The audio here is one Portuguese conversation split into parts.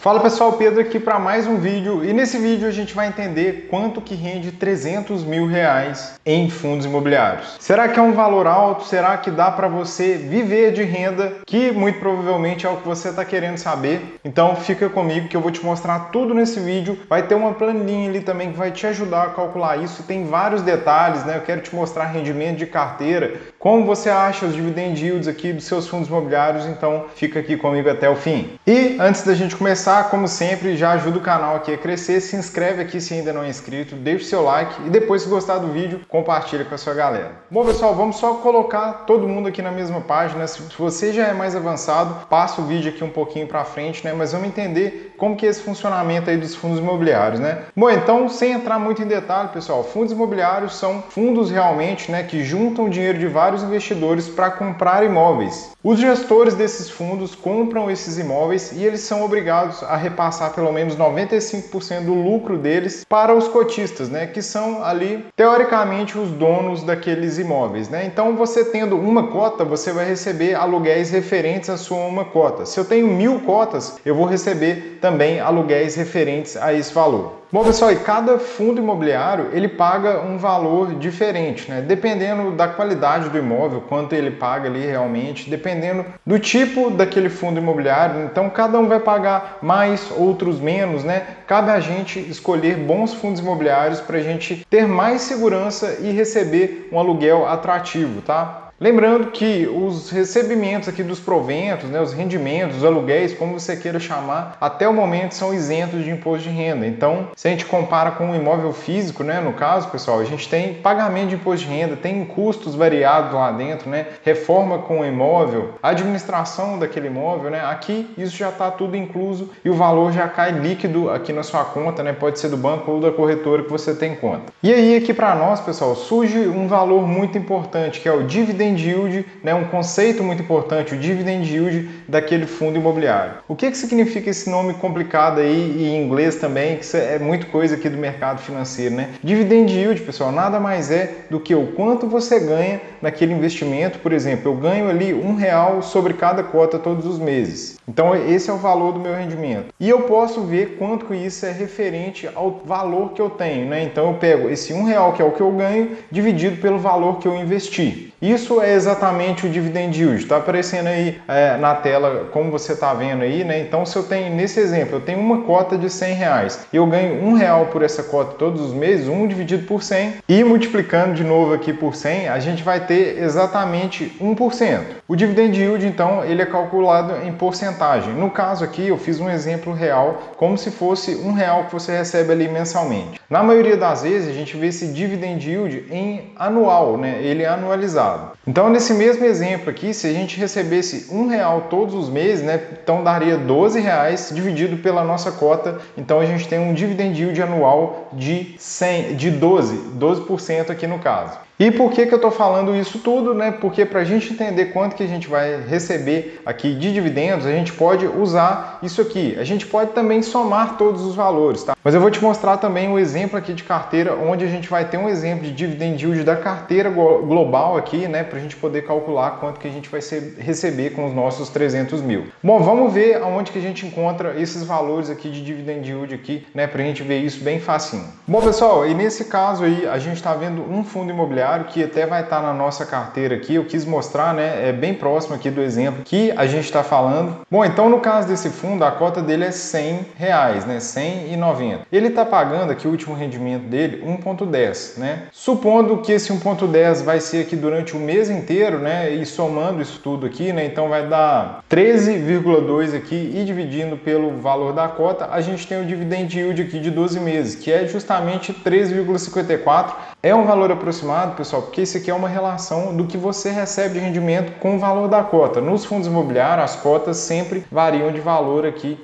Fala pessoal, Pedro aqui para mais um vídeo e nesse vídeo a gente vai entender quanto que rende 300 mil reais em fundos imobiliários. Será que é um valor alto? Será que dá para você viver de renda? Que muito provavelmente é o que você está querendo saber. Então fica comigo que eu vou te mostrar tudo nesse vídeo. Vai ter uma planilha ali também que vai te ajudar a calcular isso. Tem vários detalhes, né? Eu quero te mostrar rendimento de carteira, como você acha os dividend yields aqui dos seus fundos imobiliários. Então fica aqui comigo até o fim. E antes da gente começar, como sempre, já ajuda o canal aqui a crescer, se inscreve aqui se ainda não é inscrito, deixa o seu like e depois, se gostar do vídeo, compartilha com a sua galera. Bom pessoal, vamos só colocar todo mundo aqui na mesma página. Se você já é mais avançado, passa o vídeo aqui um pouquinho para frente, né? Mas vamos entender como que é esse funcionamento aí dos fundos imobiliários, né? Bom, então, sem entrar muito em detalhe, pessoal, fundos imobiliários são fundos realmente, né, que juntam dinheiro de vários investidores para comprar imóveis. Os gestores desses fundos compram esses imóveis e eles são obrigados a repassar pelo menos 95% do lucro deles para os cotistas, né, que são ali, teoricamente, os donos daqueles imóveis, né? Então, você tendo uma cota, você vai receber aluguéis referentes à sua uma cota. Se eu tenho 1000 cotas, eu vou receber também aluguéis referentes a esse valor. Bom pessoal, e cada fundo imobiliário ele paga um valor diferente, né? Dependendo da qualidade do imóvel, quanto ele paga ali realmente, dependendo do tipo daquele fundo imobiliário, então cada um vai pagar mais, outros menos, né? Cabe a gente escolher bons fundos imobiliários para a gente ter mais segurança e receber um aluguel atrativo, tá? Lembrando que os recebimentos aqui dos proventos, né, os rendimentos, os aluguéis, como você queira chamar, até o momento são isentos de imposto de renda. Então, se a gente compara com um imóvel físico, né, no caso, pessoal, a gente tem pagamento de imposto de renda, tem custos variados lá dentro, né, reforma com o imóvel, administração daquele imóvel, né, aqui isso já está tudo incluso e o valor já cai líquido aqui na sua conta, né, pode ser do banco ou da corretora que você tem conta. E aí aqui para nós, pessoal, surge um valor muito importante, que é o dividend yield, né, um conceito muito importante, o dividend yield daquele fundo imobiliário. O que significa esse nome complicado aí e em inglês também, que é muito coisa aqui do mercado financeiro, né? Dividend yield, pessoal, nada mais é do que o quanto você ganha naquele investimento. Por exemplo, eu ganho ali R$1 sobre cada cota todos os meses. Então esse é o valor do meu rendimento. E eu posso ver quanto que isso é referente ao valor que eu tenho, né? Então eu pego esse R$1 que é o que eu ganho, dividido pelo valor que eu investi. Isso é exatamente o dividend yield, está aparecendo aí na tela como você está vendo aí, né? Então se eu tenho, nesse exemplo, eu tenho uma cota de R$100 e eu ganho R$1 por essa cota todos os meses, 1 dividido por 100 e multiplicando de novo aqui por 100, a gente vai ter exatamente 1%. O dividend yield, então, ele é calculado em porcentagem. No caso aqui, eu fiz um exemplo real, como se fosse R$1 que você recebe ali mensalmente. Na maioria das vezes, a gente vê esse dividend yield em anual, né? Ele é anualizado. Então, nesse mesmo exemplo aqui, se a gente recebesse R$1 todos os meses, né, então daria R$12 dividido pela nossa cota. Então, a gente tem um dividend yield anual de 12% aqui no caso. E por que eu estou falando isso tudo, né? Porque para a gente entender quanto que a gente vai receber aqui de dividendos, a gente pode usar isso aqui. A gente pode também somar todos os valores, tá? Mas eu vou te mostrar também um exemplo aqui de carteira, onde a gente vai ter um exemplo de dividend yield da carteira global aqui, né? Para a gente poder calcular quanto que a gente vai receber com os nossos 300 mil. Bom, vamos ver aonde que a gente encontra esses valores aqui de dividend yield aqui, né? Para a gente ver isso bem facinho. Bom, pessoal, e nesse caso aí, a gente está vendo um fundo imobiliário que até vai estar na nossa carteira aqui. Eu quis mostrar, né, é bem próximo aqui do exemplo que a gente está falando. Bom, então no caso desse fundo, a cota dele é R$100, né, 100,90. Ele está pagando aqui o último rendimento dele 1,10, né? Supondo que esse 1,10 vai ser aqui durante o mês inteiro, né, e somando isso tudo aqui, né, então vai dar 13,2 aqui e dividindo pelo valor da cota, a gente tem o dividend yield aqui de 12 meses, que é justamente 3,54. É um valor aproximado, pessoal, porque isso aqui é uma relação do que você recebe de rendimento com o valor da cota. Nos fundos imobiliários, as cotas sempre variam de valor aqui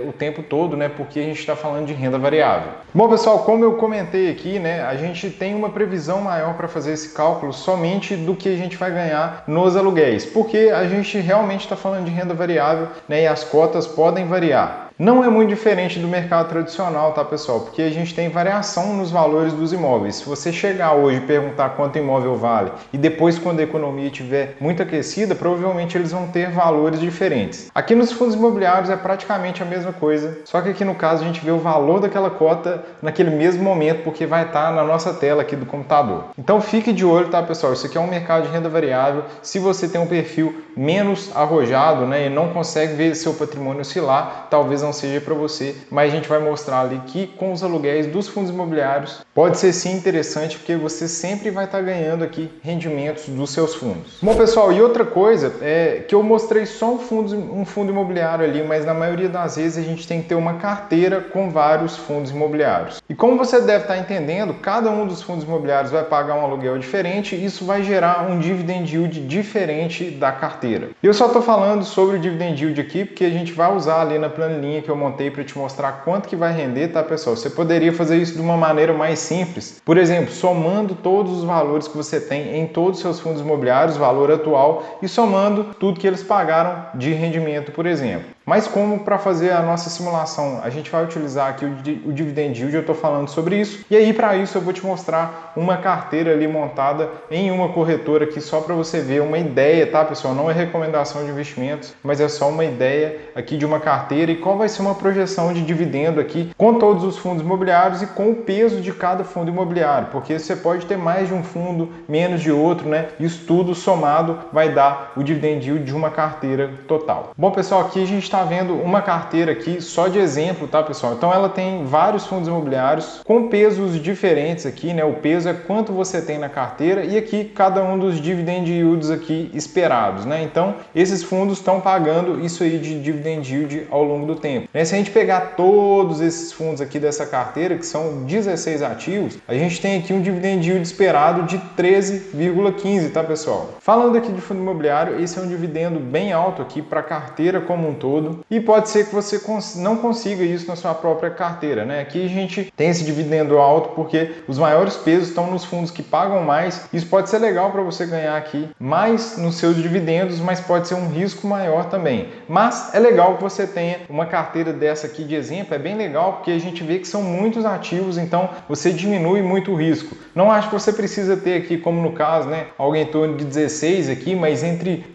o tempo todo, né? Porque a gente está falando de renda variável. Bom, pessoal, como eu comentei aqui, né? A gente tem uma previsão maior para fazer esse cálculo somente do que a gente vai ganhar nos aluguéis, porque a gente realmente está falando de renda variável, né? E as cotas podem variar. Não é muito diferente do mercado tradicional, tá, pessoal? Porque a gente tem variação nos valores dos imóveis. Se você chegar hoje e perguntar quanto imóvel vale e depois, quando a economia estiver muito aquecida, provavelmente eles vão ter valores diferentes. Aqui nos fundos imobiliários é praticamente a mesma coisa, só que aqui no caso a gente vê o valor daquela cota naquele mesmo momento, porque vai estar na nossa tela aqui do computador. Então fique de olho, tá, pessoal? Isso aqui é um mercado de renda variável. Se você tem um perfil menos arrojado, né, e não consegue ver seu patrimônio oscilar, talvez não seja para você, mas a gente vai mostrar ali que com os aluguéis dos fundos imobiliários pode ser sim interessante, porque você sempre vai estar ganhando aqui rendimentos dos seus fundos. Bom, pessoal, e outra coisa é que eu mostrei só um fundo imobiliário ali, mas na maioria das vezes a gente tem que ter uma carteira com vários fundos imobiliários. E como você deve estar entendendo, cada um dos fundos imobiliários vai pagar um aluguel diferente, e isso vai gerar um dividend yield diferente da carteira. Eu só estou falando sobre o dividend yield aqui porque a gente vai usar ali na planilha que eu montei para te mostrar quanto que vai render, tá, pessoal? Você poderia fazer isso de uma maneira mais simples, por exemplo, somando todos os valores que você tem em todos os seus fundos imobiliários, valor atual, e somando tudo que eles pagaram de rendimento, por exemplo. Mas como para fazer a nossa simulação a gente vai utilizar aqui o dividend yield, eu estou falando sobre isso, e aí para isso eu vou te mostrar uma carteira ali montada em uma corretora aqui só para você ver uma ideia, tá, pessoal? Não é recomendação de investimentos, mas é só uma ideia aqui de uma carteira e qual vai ser uma projeção de dividendo aqui com todos os fundos imobiliários e com o peso de cada fundo imobiliário, porque você pode ter mais de um fundo, menos de outro, né? Isso tudo somado vai dar o dividend yield de uma carteira total. Bom, pessoal, aqui a gente está vendo uma carteira aqui só de exemplo, tá, pessoal? Então ela tem vários fundos imobiliários com pesos diferentes aqui, né? O peso é quanto você tem na carteira e aqui cada um dos dividend yields aqui esperados, né? Então esses fundos estão pagando isso aí de dividend yield ao longo do tempo. Se a gente pegar todos esses fundos aqui dessa carteira, que são 16 ativos, a gente tem aqui um dividend yield esperado de 13,15, tá, pessoal? Falando aqui de fundo imobiliário, esse é um dividendo bem alto aqui para a carteira como um todo. E pode ser que você não consiga isso na sua própria carteira, né? Aqui a gente tem esse dividendo alto porque os maiores pesos estão nos fundos que pagam mais. Isso pode ser legal para você ganhar aqui mais nos seus dividendos, mas pode ser um risco maior também. Mas é legal que você tenha uma carteira dessa aqui de exemplo, é bem legal porque a gente vê que são muitos ativos, então você diminui muito o risco. Não acho que você precisa ter aqui, como no caso, né, algo em torno de 16 aqui, mas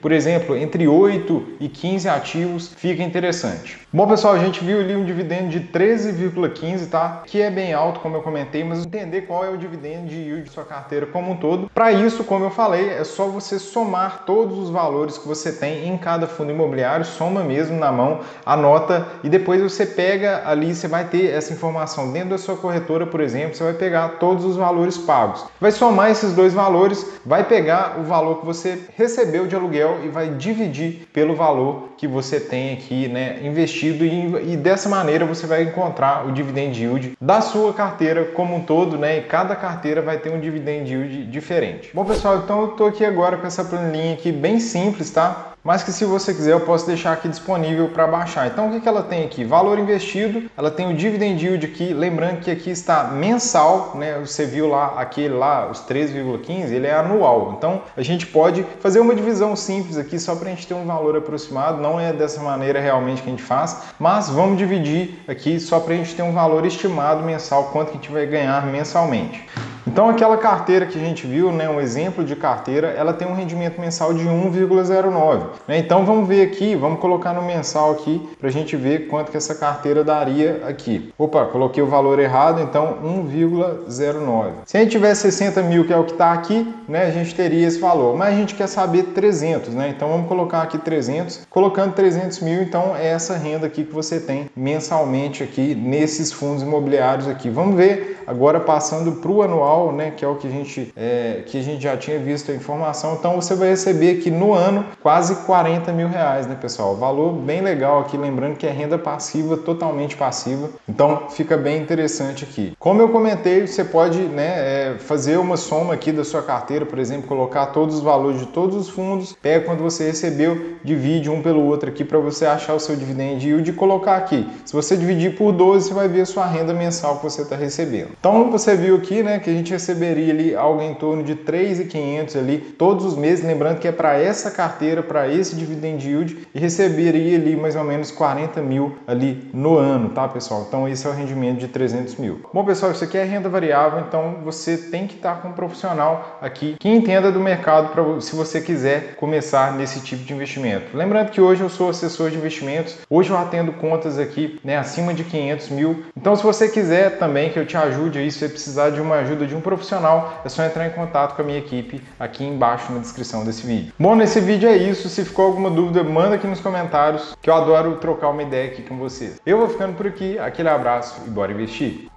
por exemplo, entre 8 e 15 ativos fica interessante. Bom, pessoal, a gente viu ali um dividendo de 13,15, tá? Que é bem alto, como eu comentei, mas entender qual é o dividendo de yield de sua carteira como um todo. Para isso, como eu falei, é só você somar todos os valores que você tem em cada fundo imobiliário, soma mesmo na mão, anota e depois você pega ali, você vai ter essa informação dentro da sua corretora, por exemplo, você vai pegar todos os valores pagos. Vai somar esses dois valores, vai pegar o valor que você recebeu de aluguel e vai dividir pelo valor que você tem aqui, né, investido e dessa maneira você vai encontrar o dividend yield da sua carteira como um todo, né, e cada carteira vai ter um dividend yield diferente. Bom, pessoal, então eu tô aqui agora com essa planilha aqui bem simples, tá? Mas que se você quiser eu posso deixar aqui disponível para baixar. Então o que ela tem aqui? Valor investido, ela tem o dividend yield aqui, lembrando que aqui está mensal, né? Você viu lá aquele lá, os 3,15, ele é anual. Então a gente pode fazer uma divisão simples aqui só para a gente ter um valor aproximado, não é dessa maneira realmente que a gente faz, mas vamos dividir aqui só para a gente ter um valor estimado mensal, quanto que a gente vai ganhar mensalmente. Então aquela carteira que a gente viu, né, um exemplo de carteira, ela tem um rendimento mensal de 1,09. Né? Então vamos ver aqui, vamos colocar no mensal aqui para a gente ver quanto que essa carteira daria aqui. Opa, coloquei o valor errado, então 1,09. Se a gente tiver 60 mil, que é o que está aqui, né, a gente teria esse valor, mas a gente quer saber 300, né? Então vamos colocar aqui 300, colocando 300 mil, então é essa renda aqui que você tem mensalmente aqui nesses fundos imobiliários aqui. Vamos ver agora passando para o anual, né, que é o que a gente já tinha visto a informação. Então você vai receber aqui no ano quase 40 mil reais, né, pessoal? Valor bem legal aqui, lembrando que é renda passiva, totalmente passiva. Então fica bem interessante aqui. Como eu comentei, você pode, né, fazer uma soma aqui da sua carteira, por exemplo, colocar todos os valores de todos os fundos, pega quando você recebeu, divide um pelo outro aqui para você achar o seu dividend yield e colocar aqui. Se você dividir por 12, você vai ver a sua renda mensal que você está recebendo. Então você viu aqui, né, que a gente gente receberia ali algo em torno de 3.500 ali todos os meses, lembrando que é para essa carteira, para esse dividend yield, e receberia ali mais ou menos 40 mil ali no ano, tá, pessoal? Então esse é o rendimento de 300 mil. Bom, pessoal, isso aqui é renda variável, então você tem que estar com um profissional aqui que entenda do mercado para se você quiser começar nesse tipo de investimento. Lembrando que hoje eu sou assessor de investimentos, hoje eu atendo contas aqui, né, acima de 500 mil. Então se você quiser também que eu te ajude aí, se você precisar de uma ajuda de um profissional, é só entrar em contato com a minha equipe aqui embaixo na descrição desse vídeo. Bom, nesse vídeo é isso. Se ficou alguma dúvida, manda aqui nos comentários, que eu adoro trocar uma ideia aqui com vocês. Eu vou ficando por aqui, aquele abraço e bora investir!